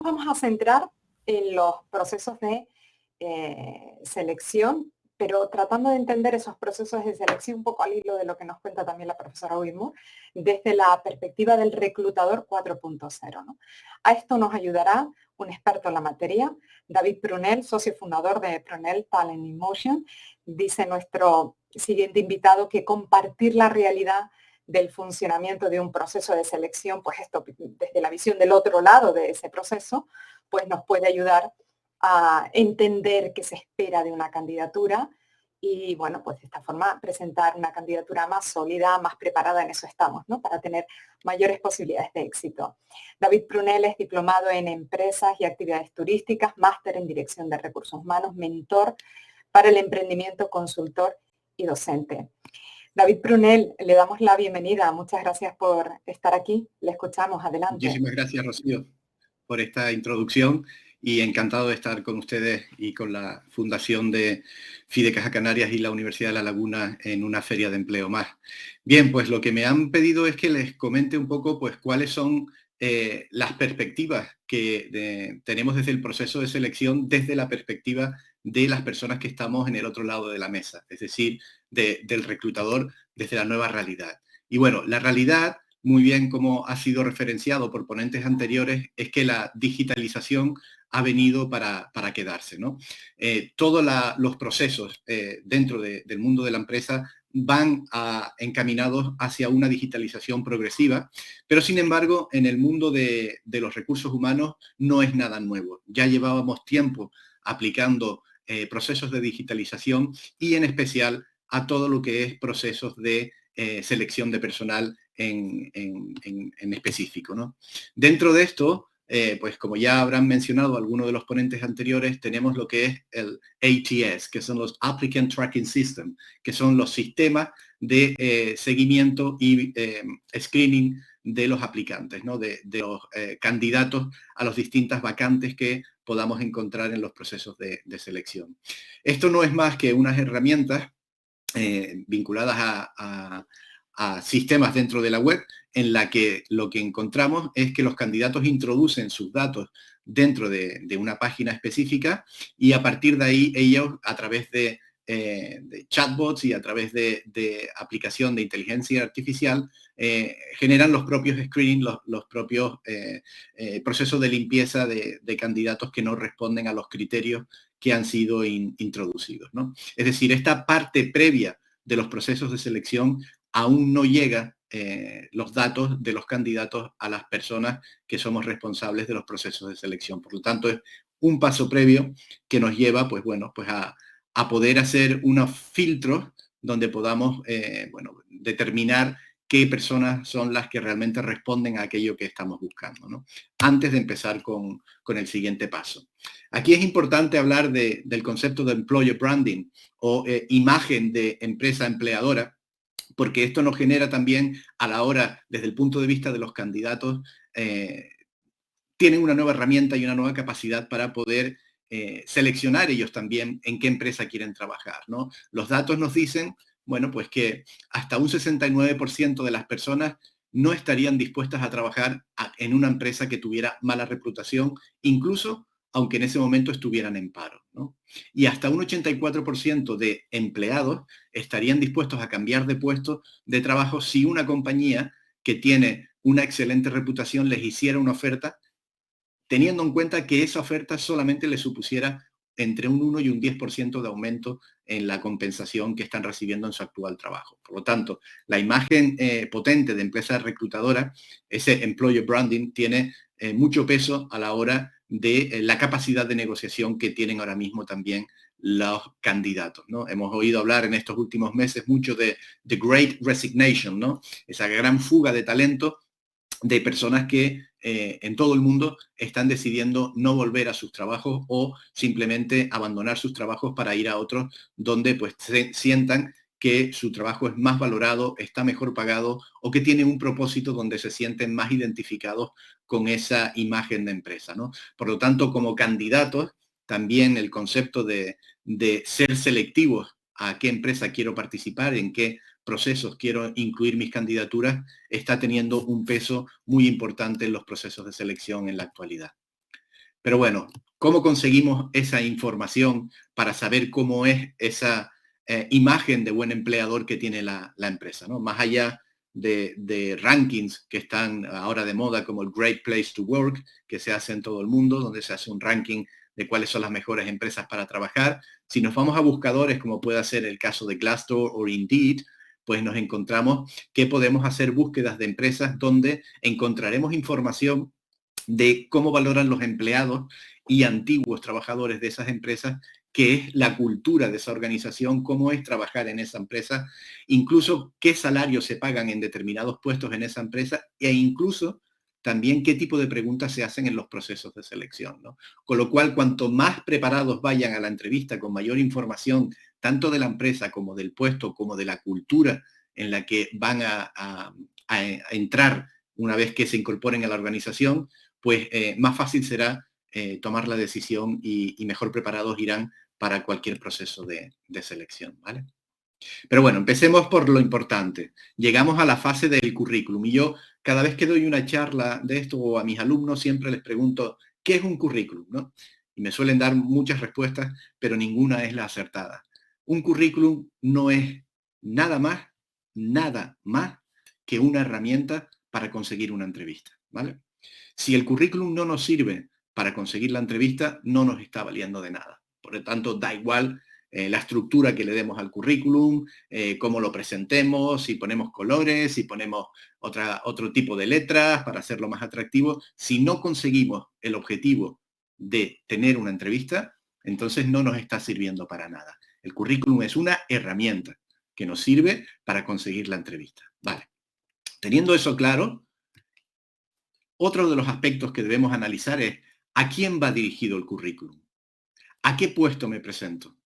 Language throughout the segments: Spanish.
Vamos a centrar en los procesos de selección, pero tratando de entender esos procesos de selección un poco al hilo de lo que nos cuenta también la profesora Whitmore, desde la perspectiva del reclutador 4.0, ¿no? A esto nos ayudará un experto en la materia, David Prunell, socio fundador de Prunell Talent in Motion. Dice nuestro siguiente invitado que compartir la realidad del funcionamiento de un proceso de selección, pues esto desde la visión del otro lado de ese proceso, pues nos puede ayudar a entender qué se espera de una candidatura y, bueno, pues de esta forma presentar una candidatura más sólida, más preparada, en eso estamos, ¿no? Para tener mayores posibilidades de éxito. David Prunell es diplomado en empresas y actividades turísticas, máster en dirección de recursos humanos, mentor para el emprendimiento, consultor y docente. David Prunell, le damos la bienvenida. Muchas gracias por estar aquí. Le escuchamos. Adelante. Muchísimas gracias, Rocío, por esta introducción y encantado de estar con ustedes y con la Fundación de FIDE Caja Canarias y la Universidad de La Laguna en una feria de empleo más. Bien, pues lo que me han pedido es que les comente un poco pues cuáles son las perspectivas que tenemos desde el proceso de selección, desde la perspectiva de las personas que estamos en el otro lado de la mesa, es decir, del reclutador desde la nueva realidad. Y bueno, la realidad, muy bien como ha sido referenciado por ponentes anteriores, es que la digitalización ha venido para quedarse, ¿no? Todos los procesos dentro del mundo de la empresa van encaminados hacia una digitalización progresiva, pero sin embargo en el mundo de los recursos humanos no es nada nuevo. Ya llevábamos tiempo aplicando procesos de digitalización y en especial a todo lo que es procesos de selección de personal en específico, ¿no? Dentro de esto, pues como ya habrán mencionado algunos de los ponentes anteriores, tenemos lo que es el ATS, que son los Applicant Tracking System, que son los sistemas de seguimiento y screening de los aplicantes, ¿no? de los candidatos a las distintas vacantes que podamos encontrar en los procesos de selección. Esto no es más que unas herramientas vinculadas a sistemas dentro de la web, en la que lo que encontramos es que los candidatos introducen sus datos dentro de una página específica y a partir de ahí ellos, a través de chatbots y a través de aplicación de inteligencia artificial, generan los propios screening, los propios procesos de limpieza de candidatos que no responden a los criterios que han sido introducidos, ¿no? Es decir, esta parte previa de los procesos de selección aún no llega los datos de los candidatos a las personas que somos responsables de los procesos de selección. Por lo tanto, es un paso previo que nos lleva, pues bueno, pues a poder hacer unos filtros donde podamos, bueno, determinar qué personas son las que realmente responden a aquello que estamos buscando, ¿no? Antes de empezar con el siguiente paso. Aquí es importante hablar del concepto de employer branding o imagen de empresa empleadora, porque esto nos genera también a la hora, desde el punto de vista de los candidatos, tienen una nueva herramienta y una nueva capacidad para poder seleccionar ellos también en qué empresa quieren trabajar, ¿no? Los datos nos dicen, bueno, pues que hasta un 69% de las personas no estarían dispuestas a trabajar en una empresa que tuviera mala reputación, incluso aunque en ese momento estuvieran en paro, ¿no? Y hasta un 84% de empleados estarían dispuestos a cambiar de puesto de trabajo si una compañía que tiene una excelente reputación les hiciera una oferta, teniendo en cuenta que esa oferta solamente les supusiera entre un 1 y un 10% de aumento en la compensación que están recibiendo en su actual trabajo. Por lo tanto, la imagen potente de empresa reclutadora, ese employer branding, tiene mucho peso a la hora de la capacidad de negociación que tienen ahora mismo también los candidatos, ¿no? Hemos oído hablar en estos últimos meses mucho de The Great Resignation, ¿no? Esa gran fuga de talento de personas que en todo el mundo están decidiendo no volver a sus trabajos o simplemente abandonar sus trabajos para ir a otros donde pues sientan que su trabajo es más valorado, está mejor pagado o que tiene un propósito donde se sienten más identificados con esa imagen de empresa, ¿no? Por lo tanto, como candidatos, también el concepto de ser selectivos a qué empresa quiero participar, en qué procesos quiero incluir mis candidaturas, está teniendo un peso muy importante en los procesos de selección en la actualidad. Pero bueno, ¿cómo conseguimos esa información para saber cómo es esa imagen de buen empleador que tiene la empresa, ¿no? Más allá de rankings que están ahora de moda, como el Great Place to Work, que se hace en todo el mundo, donde se hace un ranking de cuáles son las mejores empresas para trabajar. Si nos vamos a buscadores, como puede ser el caso de Glassdoor o Indeed, pues nos encontramos que podemos hacer búsquedas de empresas donde encontraremos información de cómo valoran los empleados y antiguos trabajadores de esas empresas, qué es la cultura de esa organización, cómo es trabajar en esa empresa, incluso qué salarios se pagan en determinados puestos en esa empresa e incluso también qué tipo de preguntas se hacen en los procesos de selección, ¿no? Con lo cual, cuanto más preparados vayan a la entrevista con mayor información, tanto de la empresa como del puesto, como de la cultura en la que van a entrar una vez que se incorporen a la organización, pues más fácil será tomar la decisión y mejor preparados irán para cualquier proceso de selección, ¿vale? Pero bueno, empecemos por lo importante. Llegamos a la fase del currículum y yo cada vez que doy una charla de esto a mis alumnos siempre les pregunto, ¿qué es un currículum? ¿No? Y me suelen dar muchas respuestas, pero ninguna es la acertada. Un currículum no es nada más que una herramienta para conseguir una entrevista, ¿vale? Si el currículum no nos sirve para conseguir la entrevista, no nos está valiendo de nada. Por lo tanto, da igual la estructura que le demos al currículum, cómo lo presentemos, si ponemos colores, si ponemos otro tipo de letras para hacerlo más atractivo. Si no conseguimos el objetivo de tener una entrevista, entonces no nos está sirviendo para nada. El currículum es una herramienta que nos sirve para conseguir la entrevista. Vale. Teniendo eso claro, otro de los aspectos que debemos analizar es ¿a quién va dirigido el currículum? ¿A qué puesto me presento?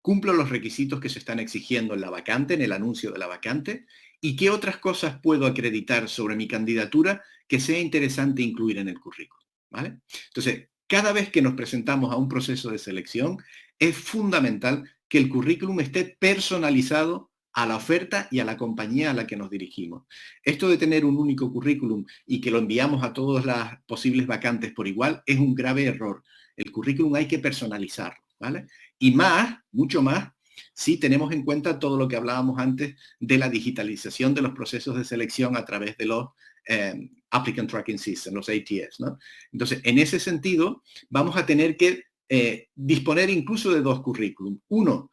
¿Cumplo los requisitos que se están exigiendo en la vacante, en el anuncio de la vacante? ¿Y qué otras cosas puedo acreditar sobre mi candidatura que sea interesante incluir en el currículum? ¿Vale? Entonces, cada vez que nos presentamos a un proceso de selección, es fundamental que el currículum esté personalizado a la oferta y a la compañía a la que nos dirigimos. Esto de tener un único currículum y que lo enviamos a todas las posibles vacantes por igual es un grave error. El currículum hay que personalizarlo, ¿vale? Y más, mucho más, si tenemos en cuenta todo lo que hablábamos antes de la digitalización de los procesos de selección a través de los Applicant Tracking System, los ATS, ¿no? Entonces, en ese sentido, vamos a tener que disponer incluso de dos currículum. Uno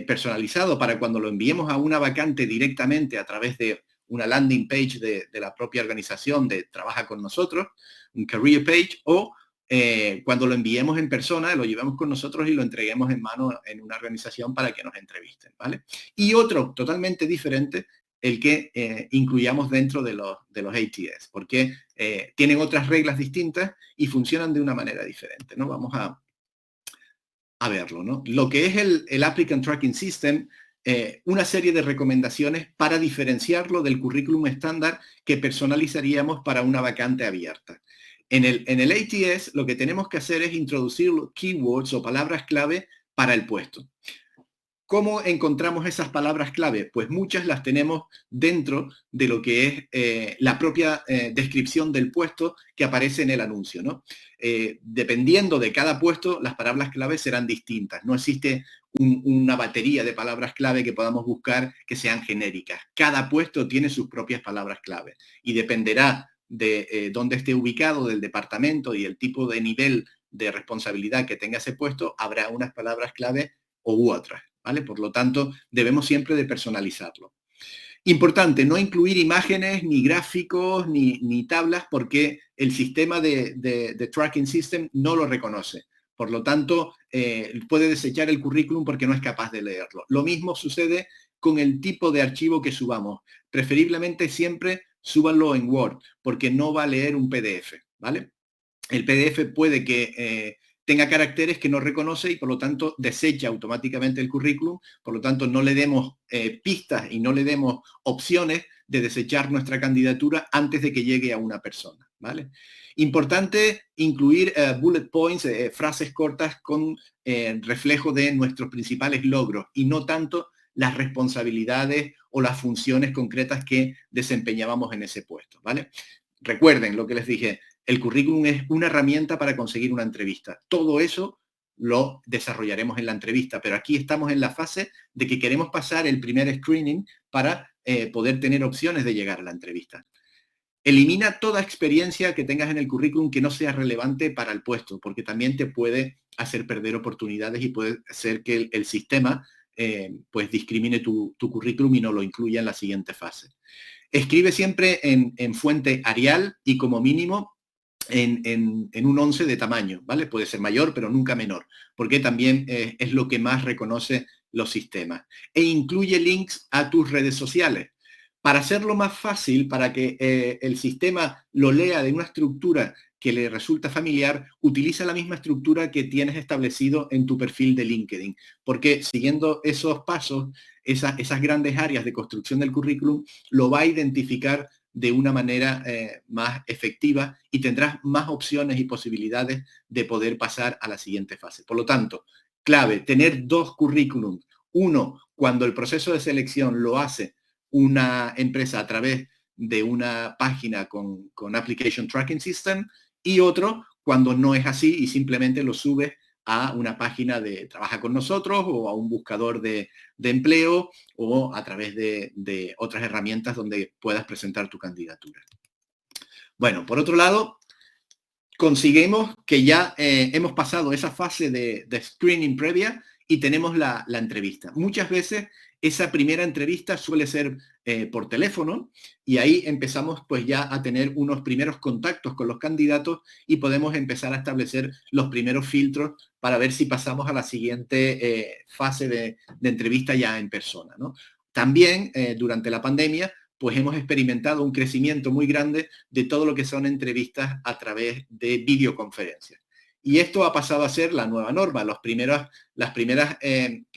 personalizado para cuando lo enviemos a una vacante directamente a través de una landing page de la propia organización de Trabaja con nosotros, un career page, o cuando lo enviemos en persona, lo llevamos con nosotros y lo entreguemos en mano en una organización para que nos entrevisten, ¿vale? Y otro totalmente diferente, el que incluyamos dentro de los ATS, porque tienen otras reglas distintas y funcionan de una manera diferente, ¿no? Vamos a verlo, ¿no? Lo que es el Applicant Tracking System, una serie de recomendaciones para diferenciarlo del currículum estándar que personalizaríamos para una vacante abierta. En el ATS lo que tenemos que hacer es introducir los keywords o palabras clave para el puesto. ¿Cómo encontramos esas palabras clave? Pues muchas las tenemos dentro de lo que es la propia descripción del puesto que aparece en el anuncio, ¿no? Dependiendo de cada puesto, las palabras clave serán distintas. No existe una batería de palabras clave que podamos buscar que sean genéricas. Cada puesto tiene sus propias palabras clave y dependerá de dónde esté ubicado, del departamento y el tipo de nivel de responsabilidad que tenga ese puesto, habrá unas palabras clave u otras, ¿vale? Por lo tanto, debemos siempre de personalizarlo. Importante, no incluir imágenes, ni gráficos, ni tablas, porque el sistema de tracking system no lo reconoce. Por lo tanto, puede desechar el currículum porque no es capaz de leerlo. Lo mismo sucede con el tipo de archivo que subamos. Preferiblemente siempre súbanlo en Word, porque no va a leer un PDF, ¿vale? El PDF puede que tenga caracteres que no reconoce y por lo tanto desecha automáticamente el currículum, por lo tanto no le demos pistas y no le demos opciones de desechar nuestra candidatura antes de que llegue a una persona, ¿vale? Importante incluir bullet points, frases cortas con reflejo de nuestros principales logros y no tanto las responsabilidades o las funciones concretas que desempeñábamos en ese puesto, ¿vale? recuerden lo que les dije, el currículum es una herramienta para conseguir una entrevista. Todo eso lo desarrollaremos en la entrevista, pero aquí estamos en la fase de que queremos pasar el primer screening para poder tener opciones de llegar a la entrevista. Elimina toda experiencia que tengas en el currículum que no sea relevante para el puesto, porque también te puede hacer perder oportunidades y puede hacer que el sistema pues discrimine tu currículum y no lo incluya en la siguiente fase. Escribe siempre en fuente Arial y como mínimo en un 11 de tamaño, ¿vale? Puede ser mayor, pero nunca menor, porque también es lo que más reconoce los sistemas. E incluye links a tus redes sociales. Para hacerlo más fácil, para que el sistema lo lea de una estructura que le resulta familiar, utiliza la misma estructura que tienes establecido en tu perfil de LinkedIn, porque siguiendo esos pasos, esas grandes áreas de construcción del currículum, lo va a identificar de una manera más efectiva y tendrás más opciones y posibilidades de poder pasar a la siguiente fase. Por lo tanto, clave, tener dos currículums. Uno, cuando el proceso de selección lo hace una empresa a través de una página con Application Tracking System, y otro cuando no es así y simplemente lo subes a una página de Trabaja con nosotros o a un buscador de empleo o a través de otras herramientas donde puedas presentar tu candidatura. Bueno, por otro lado, conseguimos que ya hemos pasado esa fase de screening previa y tenemos la entrevista. Muchas veces esa primera entrevista suele ser por teléfono y ahí empezamos pues ya a tener unos primeros contactos con los candidatos y podemos empezar a establecer los primeros filtros para ver si pasamos a la siguiente fase de entrevista ya en persona, ¿no? También durante la pandemia pues hemos experimentado un crecimiento muy grande de todo lo que son entrevistas a través de videoconferencias. Y esto ha pasado a ser la nueva norma. Las primeras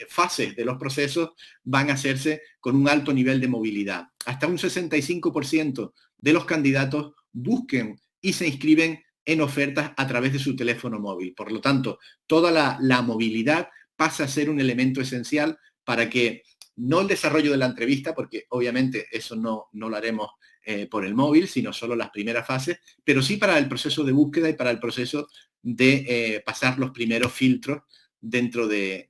fases de los procesos van a hacerse con un alto nivel de movilidad. Hasta un 65% de los candidatos busquen y se inscriben en ofertas a través de su teléfono móvil. Por lo tanto, toda la movilidad pasa a ser un elemento esencial para que no el desarrollo de la entrevista, porque obviamente eso no lo haremos por el móvil, sino solo las primeras fases, pero sí para el proceso de búsqueda y para el proceso de pasar los primeros filtros dentro de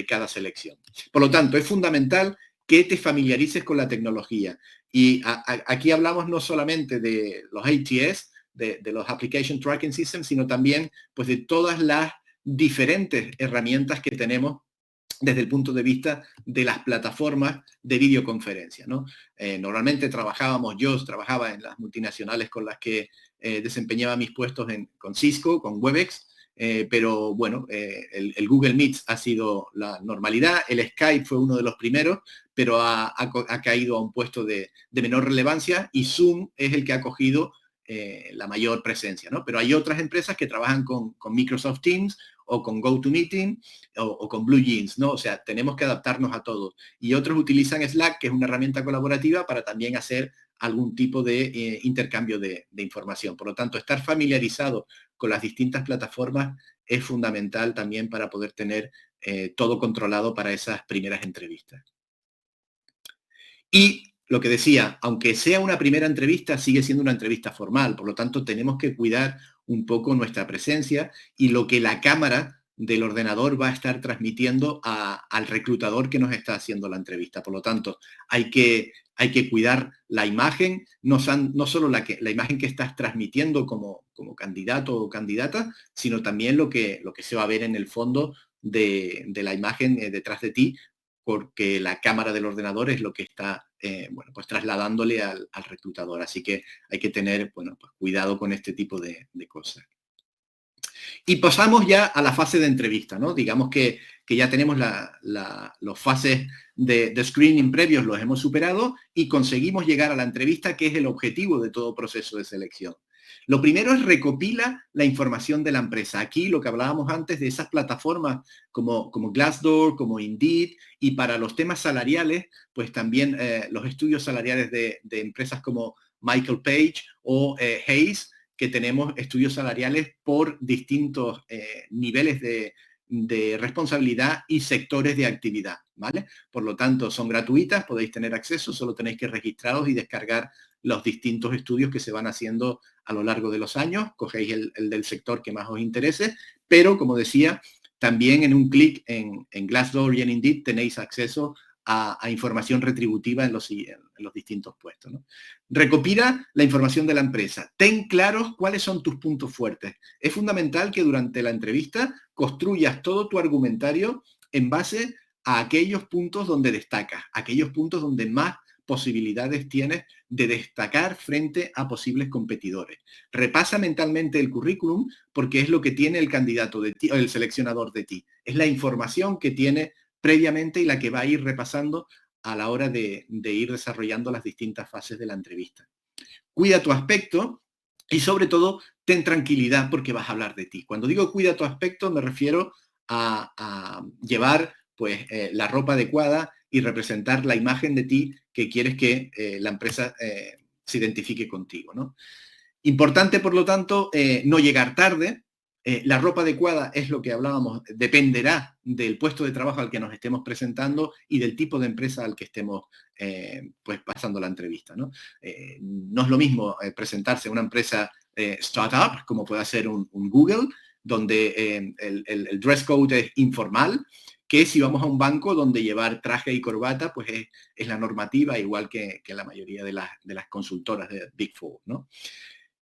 cada selección. Por lo tanto, es fundamental que te familiarices con la tecnología. Y aquí hablamos no solamente de los ATS, de los Application Tracking Systems, sino también pues, de todas las diferentes herramientas que tenemos desde el punto de vista de las plataformas de videoconferencia, ¿no? Normalmente yo trabajaba en las multinacionales con las que desempeñaba mis puestos con Cisco, con Webex, pero bueno, el Google Meet ha sido la normalidad, el Skype fue uno de los primeros, pero ha caído a un puesto de menor relevancia y Zoom es el que ha cogido la mayor presencia, ¿no? Pero hay otras empresas que trabajan con Microsoft Teams o con GoToMeeting o con Blue Jeans, ¿no? O sea, tenemos que adaptarnos a todos. Y otros utilizan Slack, que es una herramienta colaborativa, para también hacer algún tipo de intercambio de información. Por lo tanto, estar familiarizado con las distintas plataformas es fundamental también para poder tener todo controlado para esas primeras entrevistas. Y lo que decía, aunque sea una primera entrevista, sigue siendo una entrevista formal. Por lo tanto, tenemos que cuidar un poco nuestra presencia y lo que la cámara del ordenador va a estar transmitiendo al reclutador que nos está haciendo la entrevista. Por lo tanto, hay que cuidar la imagen, no solo la imagen que estás transmitiendo como candidato o candidata, sino también lo que se va a ver en el fondo de la imagen detrás de ti, porque la cámara del ordenador es lo que está pues trasladándole al reclutador. Así que hay que tener pues cuidado con este tipo de cosas. Y pasamos ya a la fase de entrevista, ¿no? Digamos que ya tenemos los fases de screening previos, los hemos superado y conseguimos llegar a la entrevista, que es el objetivo de todo proceso de selección. Lo primero es recopila la información de la empresa. Aquí lo que hablábamos antes de esas plataformas como Glassdoor, como Indeed, y para los temas salariales, pues también los estudios salariales de empresas como Michael Page o Hayes, que tenemos estudios salariales por distintos niveles de de responsabilidad y sectores de actividad, ¿vale? Por lo tanto, son gratuitas, podéis tener acceso, solo tenéis que registraros y descargar los distintos estudios que se van haciendo a lo largo de los años, cogéis el del sector que más os interese, pero, como decía, también en un clic en Glassdoor y en Indeed tenéis acceso a información retributiva en los distintos puestos, ¿no? Recopila la información de la empresa. Ten claros cuáles son tus puntos fuertes. Es fundamental que durante la entrevista construyas todo tu argumentario en base a aquellos puntos donde destacas, aquellos puntos donde más posibilidades tienes de destacar frente a posibles competidores. Repasa mentalmente el currículum porque es lo que tiene el candidato de ti, o el seleccionador de ti. Es la información que tiene previamente y la que va a ir repasando a la hora de ir desarrollando las distintas fases de la entrevista. Cuida tu aspecto y, sobre todo, ten tranquilidad porque vas a hablar de ti. Cuando digo cuida tu aspecto, me refiero a llevar pues, la ropa adecuada y representar la imagen de ti que quieres que la empresa se identifique contigo, ¿no? Importante, por lo tanto, no llegar tarde. La ropa adecuada es lo que hablábamos, dependerá del puesto de trabajo al que nos estemos presentando y del tipo de empresa al que estemos pues pasando la entrevista, ¿no? No es lo mismo presentarse a una empresa startup, como puede ser un Google, donde el dress code es informal, que si vamos a un banco donde llevar traje y corbata, pues es la normativa, igual que la mayoría de las consultoras de Big Four, ¿no?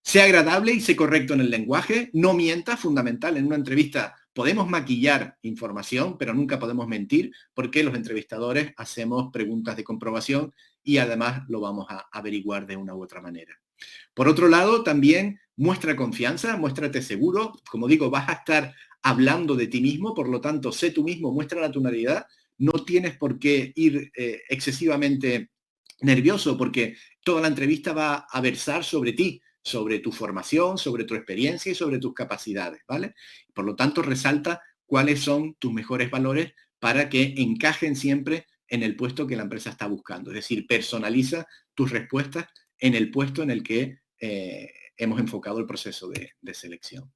Sea agradable y sé correcto en el lenguaje, no mientas, fundamental. En una entrevista podemos maquillar información, pero nunca podemos mentir porque los entrevistadores hacemos preguntas de comprobación y además lo vamos a averiguar de una u otra manera. Por otro lado, también muestra confianza, muéstrate seguro. Como digo, vas a estar hablando de ti mismo, por lo tanto, sé tú mismo, muestra la tonalidad. No tienes por qué ir excesivamente nervioso porque toda la entrevista va a versar sobre ti, sobre tu formación, sobre tu experiencia y sobre tus capacidades, ¿vale? Por lo tanto, resalta cuáles son tus mejores valores para que encajen siempre en el puesto que la empresa está buscando. Es decir, personaliza tus respuestas en el puesto en el que hemos enfocado el proceso de selección.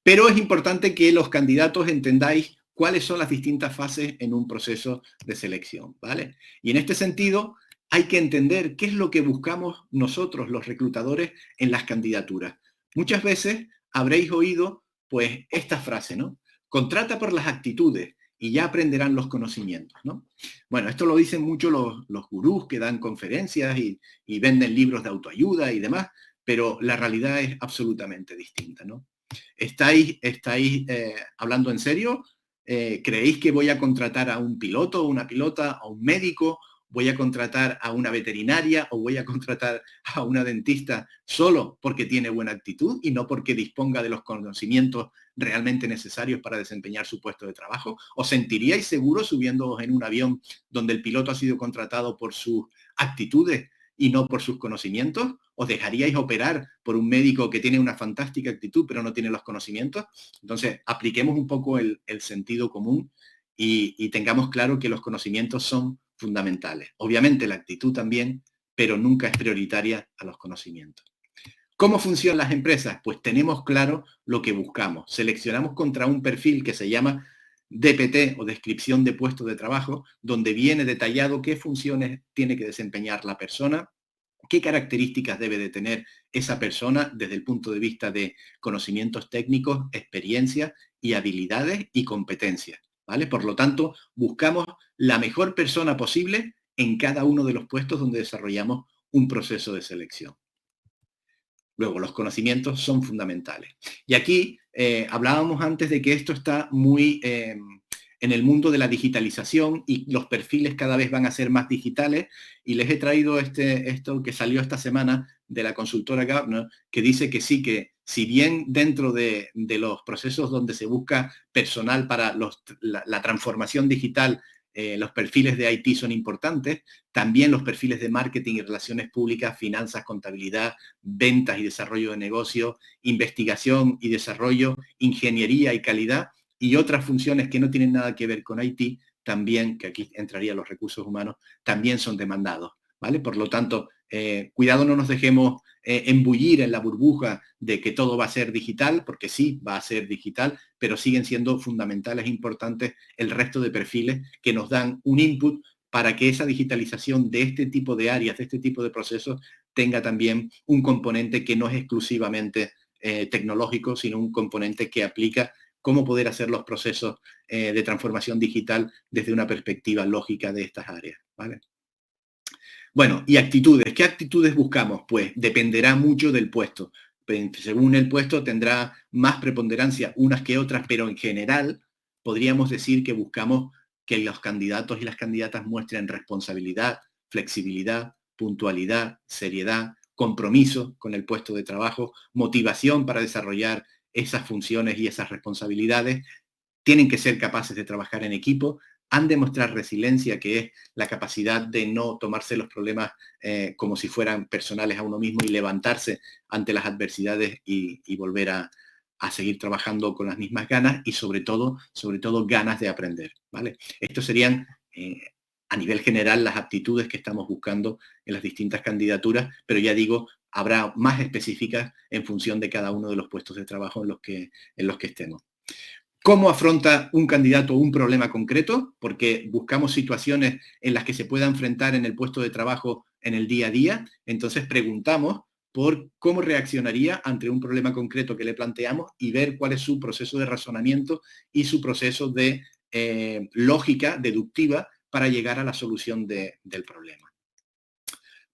Pero es importante que los candidatos entendáis cuáles son las distintas fases en un proceso de selección, ¿vale? Y en este sentido, hay que entender qué es lo que buscamos nosotros, los reclutadores, en las candidaturas. Muchas veces habréis oído, pues, esta frase, ¿no? Contrata por las actitudes y ya aprenderán los conocimientos, ¿no? Bueno, esto lo dicen mucho los gurús que dan conferencias y venden libros de autoayuda y demás, pero la realidad es absolutamente distinta, ¿no? ¿Estáis hablando en serio? ¿Creéis que voy a contratar a un piloto o una pilota, a un médico? ¿Voy a contratar a una veterinaria o voy a contratar a una dentista solo porque tiene buena actitud y no porque disponga de los conocimientos realmente necesarios para desempeñar su puesto de trabajo? ¿Os sentiríais seguros subiéndoos en un avión donde el piloto ha sido contratado por sus actitudes y no por sus conocimientos? ¿Os dejaríais operar por un médico que tiene una fantástica actitud pero no tiene los conocimientos? Entonces, apliquemos un poco el sentido común y tengamos claro que los conocimientos son fundamentales. Obviamente la actitud también, pero nunca es prioritaria a los conocimientos. ¿Cómo funcionan las empresas? Pues tenemos claro lo que buscamos. Seleccionamos contra un perfil que se llama DPT o descripción de puesto de trabajo, donde viene detallado qué funciones tiene que desempeñar la persona, qué características debe de tener esa persona desde el punto de vista de conocimientos técnicos, experiencia y habilidades y competencias, ¿vale? Por lo tanto, buscamos la mejor persona posible en cada uno de los puestos donde desarrollamos un proceso de selección. Luego, los conocimientos son fundamentales. Y aquí hablábamos antes de que esto está muy en el mundo de la digitalización y los perfiles cada vez van a ser más digitales, y les he traído esto que salió esta semana de la consultora Gartner, que dice que sí, que si bien dentro de los procesos donde se busca personal para la transformación digital, los perfiles de IT son importantes, también los perfiles de marketing y relaciones públicas, finanzas, contabilidad, ventas y desarrollo de negocio, investigación y desarrollo, ingeniería y calidad, y otras funciones que no tienen nada que ver con IT, también, que aquí entrarían los recursos humanos, también son demandados, ¿vale? Por lo tanto, Cuidado, no nos dejemos embullir en la burbuja de que todo va a ser digital, porque sí, va a ser digital, pero siguen siendo fundamentales e importantes el resto de perfiles que nos dan un input para que esa digitalización de este tipo de áreas, de este tipo de procesos, tenga también un componente que no es exclusivamente tecnológico, sino un componente que aplica cómo poder hacer los procesos de transformación digital desde una perspectiva lógica de estas áreas, ¿vale? Bueno, y actitudes. ¿Qué actitudes buscamos? Pues dependerá mucho del puesto. Según el puesto tendrá más preponderancia unas que otras, pero en general podríamos decir que buscamos que los candidatos y las candidatas muestren responsabilidad, flexibilidad, puntualidad, seriedad, compromiso con el puesto de trabajo, motivación para desarrollar esas funciones y esas responsabilidades. Tienen que ser capaces de trabajar en equipo, han de mostrar resiliencia, que es la capacidad de no tomarse los problemas como si fueran personales a uno mismo y levantarse ante las adversidades y volver a seguir trabajando con las mismas ganas y sobre todo ganas de aprender, ¿vale? Estos serían a nivel general las aptitudes que estamos buscando en las distintas candidaturas, pero ya digo, habrá más específicas en función de cada uno de los puestos de trabajo en los que estemos. ¿Cómo afronta un candidato un problema concreto? Porque buscamos situaciones en las que se pueda enfrentar en el puesto de trabajo en el día a día. Entonces preguntamos por cómo reaccionaría ante un problema concreto que le planteamos y ver cuál es su proceso de razonamiento y su proceso de lógica deductiva para llegar a la solución del problema.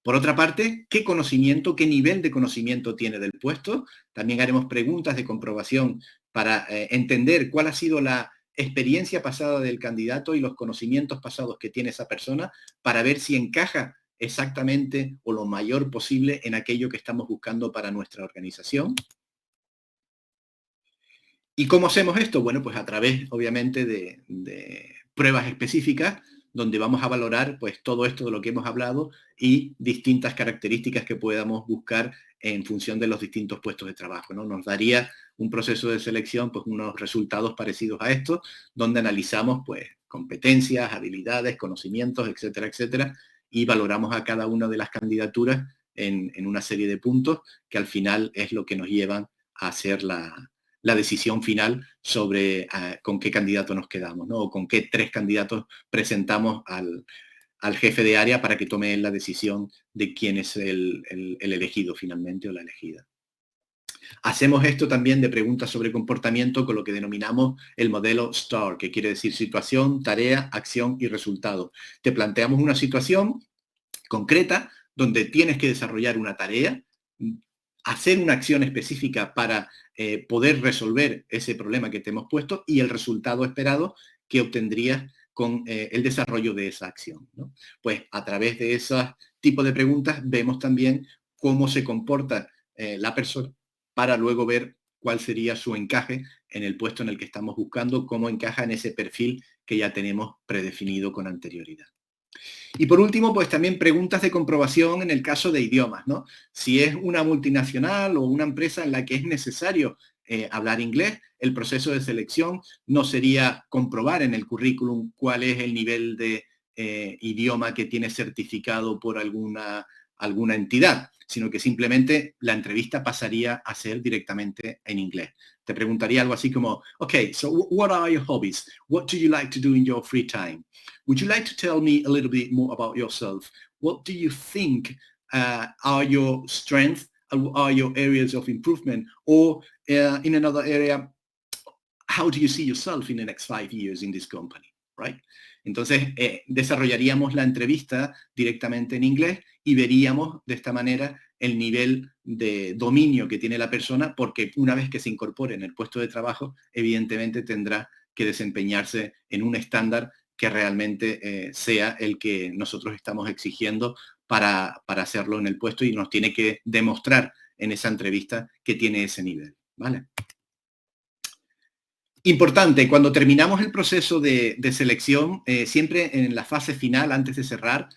Por otra parte, ¿qué conocimiento, qué nivel de conocimiento tiene del puesto? También haremos preguntas de comprobación para entender cuál ha sido la experiencia pasada del candidato y los conocimientos pasados que tiene esa persona para ver si encaja exactamente o lo mayor posible en aquello que estamos buscando para nuestra organización. ¿Y cómo hacemos esto? Bueno, pues a través, obviamente, de pruebas específicas donde vamos a valorar pues todo esto de lo que hemos hablado y distintas características que podamos buscar en función de los distintos puestos de trabajo, ¿no? Nos daría un proceso de selección pues unos resultados parecidos a estos, donde analizamos pues competencias, habilidades, conocimientos, etcétera, etcétera, y valoramos a cada una de las candidaturas en una serie de puntos que al final es lo que nos llevan a hacer la decisión final sobre con qué candidato nos quedamos, ¿no? O con qué 3 candidatos presentamos al jefe de área para que tome la decisión de quién es el elegido finalmente o la elegida. Hacemos esto también de preguntas sobre comportamiento con lo que denominamos el modelo STAR, que quiere decir situación, tarea, acción y resultado. Te planteamos una situación concreta donde tienes que desarrollar una tarea, hacer una acción específica para poder resolver ese problema que te hemos puesto y el resultado esperado que obtendrías con el desarrollo de esa acción, ¿no? Pues a través de esos tipos de preguntas vemos también cómo se comporta la persona para luego ver cuál sería su encaje en el puesto en el que estamos buscando, cómo encaja en ese perfil que ya tenemos predefinido con anterioridad. Y por último, pues también preguntas de comprobación en el caso de idiomas, ¿no? Si es una multinacional o una empresa en la que es necesario hablar inglés, el proceso de selección no sería comprobar en el currículum cuál es el nivel de idioma que tiene certificado por alguna entidad, sino que simplemente la entrevista pasaría a ser directamente en inglés. Te preguntaría algo así como, okay, so what are your hobbies? What do you like to do in your free time? Would you like to tell me a little bit more about yourself? What do you think are your strengths, are your areas of improvement? Or in another area, how do you see yourself in the next 5 years in this company? Right? Entonces, desarrollaríamos la entrevista directamente en inglés y veríamos de esta manera el nivel de dominio que tiene la persona, porque una vez que se incorpore en el puesto de trabajo, evidentemente tendrá que desempeñarse en un estándar que realmente sea el que nosotros estamos exigiendo para hacerlo en el puesto y nos tiene que demostrar en esa entrevista que tiene ese nivel, ¿vale? Importante, cuando terminamos el proceso de selección, siempre en la fase final, antes de cerrar,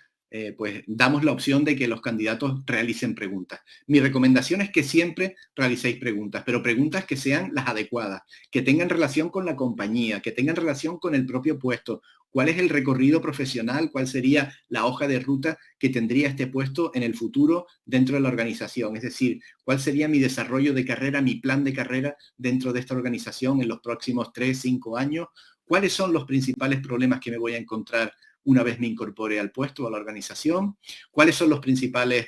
pues damos la opción de que los candidatos realicen preguntas. Mi recomendación es que siempre realicéis preguntas, pero preguntas que sean las adecuadas, que tengan relación con la compañía, que tengan relación con el propio puesto. ¿Cuál es el recorrido profesional? ¿Cuál sería la hoja de ruta que tendría este puesto en el futuro dentro de la organización? Es decir, ¿cuál sería mi desarrollo de carrera, mi plan de carrera dentro de esta organización en los próximos 3, 5 años? ¿Cuáles son los principales problemas que me voy a encontrar una vez me incorpore al puesto o a la organización? ¿Cuáles son los principales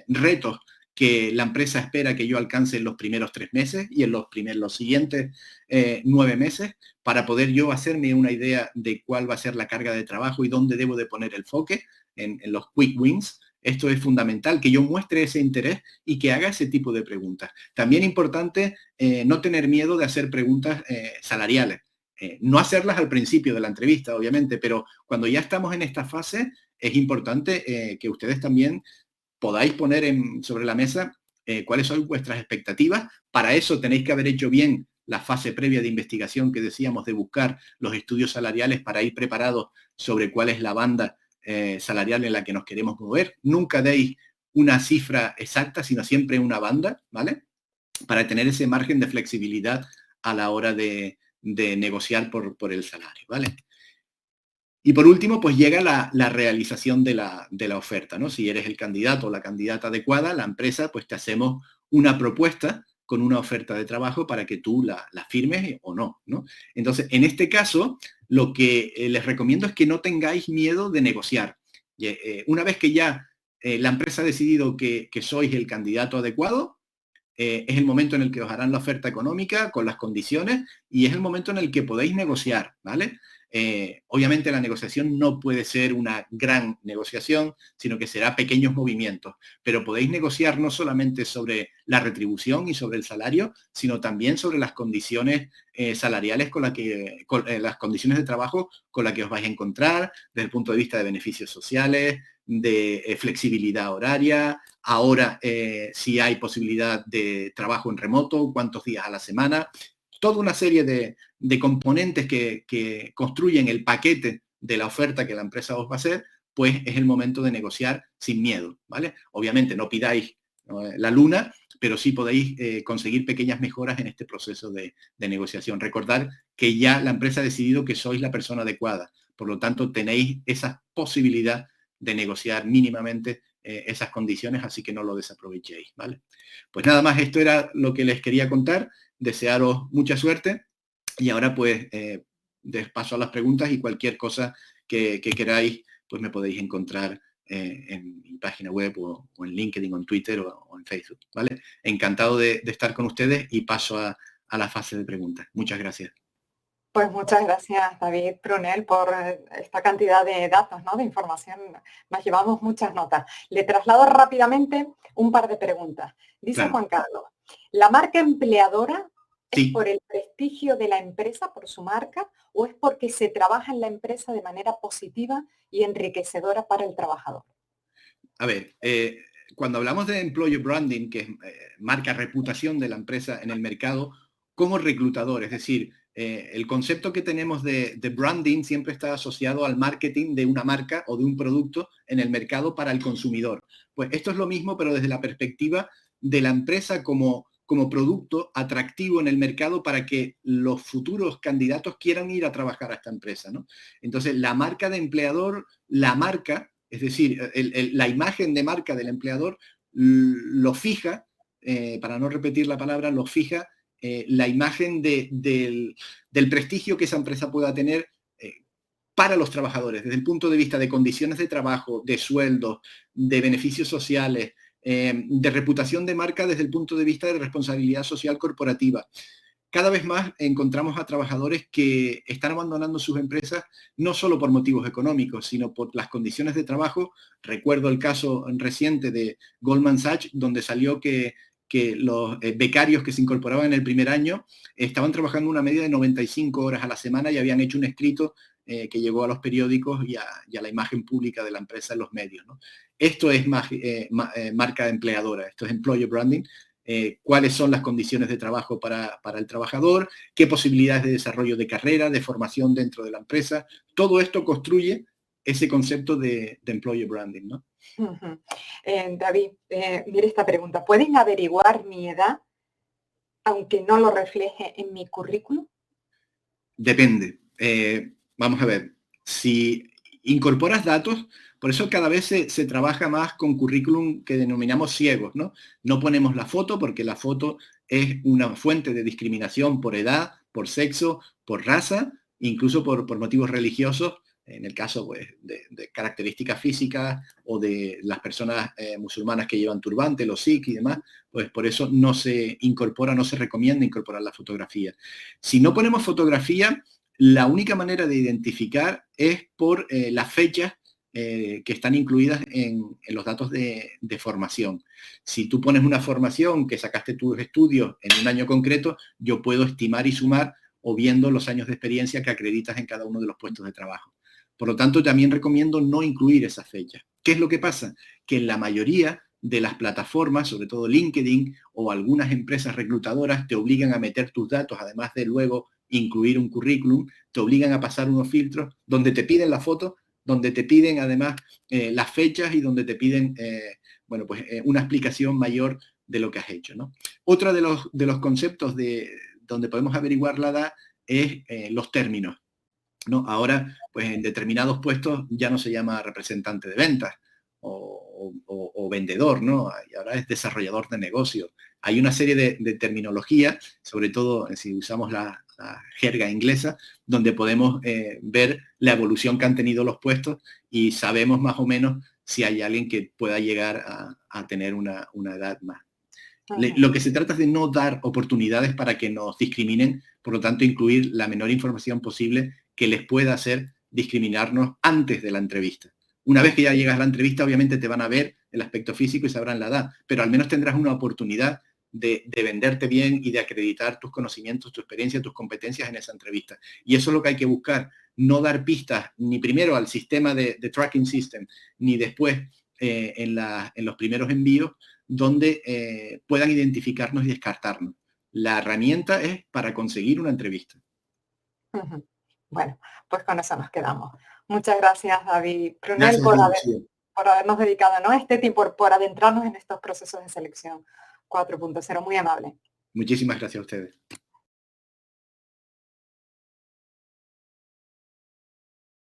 retos que la empresa espera que yo alcance en los primeros 3 meses y en los siguientes 9 meses, para poder yo hacerme una idea de cuál va a ser la carga de trabajo y dónde debo de poner el enfoque en los quick wins? Esto es fundamental, que yo muestre ese interés y que haga ese tipo de preguntas. También importante no tener miedo de hacer preguntas salariales. No hacerlas al principio de la entrevista, obviamente, pero cuando ya estamos en esta fase, es importante que ustedes también podáis poner sobre la mesa cuáles son vuestras expectativas. Para eso tenéis que haber hecho bien la fase previa de investigación que decíamos, de buscar los estudios salariales para ir preparados sobre cuál es la banda salarial en la que nos queremos mover. Nunca deis una cifra exacta, sino siempre una banda, ¿vale? Para tener ese margen de flexibilidad a la hora de negociar por el salario, ¿vale? Y por último, pues llega la realización de la oferta, ¿no? Si eres el candidato o la candidata adecuada, la empresa, pues te hacemos una propuesta con una oferta de trabajo para que tú la firmes o no, ¿no? Entonces, en este caso, lo que les recomiendo es que no tengáis miedo de negociar. Una vez que ya la empresa ha decidido que sois el candidato adecuado, es el momento en el que os harán la oferta económica con las condiciones y es el momento en el que podéis negociar, ¿vale? Obviamente la negociación no puede ser una gran negociación, sino que será pequeños movimientos, pero podéis negociar no solamente sobre la retribución y sobre el salario, sino también sobre las condiciones salariales las condiciones de trabajo con las que os vais a encontrar, desde el punto de vista de beneficios sociales, de flexibilidad horaria, ahora si hay posibilidad de trabajo en remoto, cuántos días a la semana, toda una serie de componentes que construyen el paquete de la oferta que la empresa os va a hacer, pues es el momento de negociar sin miedo, ¿vale? Obviamente no pidáis la luna, pero sí podéis conseguir pequeñas mejoras en este proceso de negociación. Recordad que ya la empresa ha decidido que sois la persona adecuada, por lo tanto tenéis esa posibilidad de negociar mínimamente esas condiciones, así que no lo desaprovechéis, ¿vale? Pues nada más, esto era lo que les quería contar. Desearos mucha suerte y ahora pues des paso a las preguntas y cualquier cosa que queráis, pues me podéis encontrar en mi página web o en LinkedIn o en Twitter o en Facebook, ¿vale? Encantado de estar con ustedes y paso a la fase de preguntas. Muchas gracias. Pues muchas gracias, David Prunell, por esta cantidad de datos, ¿no? De información. Nos llevamos muchas notas. Le traslado rápidamente un par de preguntas. Dice claro. Juan Carlos, ¿la marca empleadora es por el prestigio de la empresa, por su marca, o es porque se trabaja en la empresa de manera positiva y enriquecedora para el trabajador? A ver, cuando hablamos de employer branding, que es marca reputación de la empresa en el mercado, como reclutador, es decir, el concepto que tenemos de branding siempre está asociado al marketing de una marca o de un producto en el mercado para el consumidor. Pues esto es lo mismo, pero desde la perspectiva de la empresa como producto atractivo en el mercado para que los futuros candidatos quieran ir a trabajar a esta empresa, ¿no? Entonces, la marca de empleador, la marca, es decir, la imagen de marca del empleador lo fija, para no repetir la palabra, lo fija la imagen del prestigio que esa empresa pueda tener para los trabajadores, desde el punto de vista de condiciones de trabajo, de sueldos, de beneficios sociales, de reputación de marca desde el punto de vista de responsabilidad social corporativa. Cada vez más encontramos a trabajadores que están abandonando sus empresas no solo por motivos económicos, sino por las condiciones de trabajo. Recuerdo el caso reciente de Goldman Sachs, donde salió que los becarios que se incorporaban en el primer año estaban trabajando una media de 95 horas a la semana y habían hecho un escrito que llegó a los periódicos y a la imagen pública de la empresa en los medios, ¿no? Esto es marca empleadora, esto es employer branding. Cuáles son las condiciones de trabajo para el trabajador, qué posibilidades de desarrollo de carrera, de formación dentro de la empresa. Todo esto construye ese concepto de employer branding, ¿no? Ujú. David, mire esta pregunta. ¿Pueden averiguar mi edad aunque no lo refleje en mi currículum? Depende. Vamos a ver, si incorporas datos, por eso cada vez se trabaja más con currículum que denominamos ciegos, ¿no? No ponemos la foto porque la foto es una fuente de discriminación por edad, por sexo, por raza, incluso por motivos religiosos, en el caso pues, de características físicas o de las personas musulmanas que llevan turbante, los sikh y demás, pues por eso no se incorpora, no se recomienda incorporar la fotografía. Si no ponemos fotografía, la única manera de identificar es por las fechas que están incluidas en los datos de formación. Si tú pones una formación que sacaste tus estudios en un año concreto, yo puedo estimar y sumar o viendo los años de experiencia que acreditas en cada uno de los puestos de trabajo. Por lo tanto, también recomiendo no incluir esas fechas. ¿Qué es lo que pasa? Que en la mayoría de las plataformas, sobre todo LinkedIn o algunas empresas reclutadoras, te obligan a meter tus datos, además de luego incluir un currículum, te obligan a pasar unos filtros donde te piden la foto, donde te piden además las fechas y donde te piden bueno, pues, una explicación mayor de lo que has hecho, ¿no? Otro de los conceptos donde podemos averiguar la edad es los términos, ¿no? Ahora, pues en determinados puestos ya no se llama representante de ventas o vendedor, ¿no? Y ahora es desarrollador de negocio. Hay una serie de terminología, sobre todo si usamos la jerga inglesa, donde podemos ver la evolución que han tenido los puestos y sabemos más o menos si hay alguien que pueda llegar a tener una edad más. Lo que se trata es de no dar oportunidades para que nos discriminen, por lo tanto incluir la menor información posible que les pueda hacer discriminarnos antes de la entrevista. Una vez que ya llegas a la entrevista, obviamente te van a ver el aspecto físico y sabrán la edad, pero al menos tendrás una oportunidad de venderte bien y de acreditar tus conocimientos, tu experiencia, tus competencias en esa entrevista. Y eso es lo que hay que buscar, no dar pistas ni primero al sistema de tracking system, ni después en los primeros envíos, donde puedan identificarnos y descartarnos. La herramienta es para conseguir una entrevista. Bueno, pues con eso nos quedamos. Muchas gracias, David Prunell, Gracias a ti, Lucía. por habernos dedicado, ¿no?, este tiempo, por adentrarnos en estos procesos de selección 4.0. Muy amable. Muchísimas gracias a ustedes.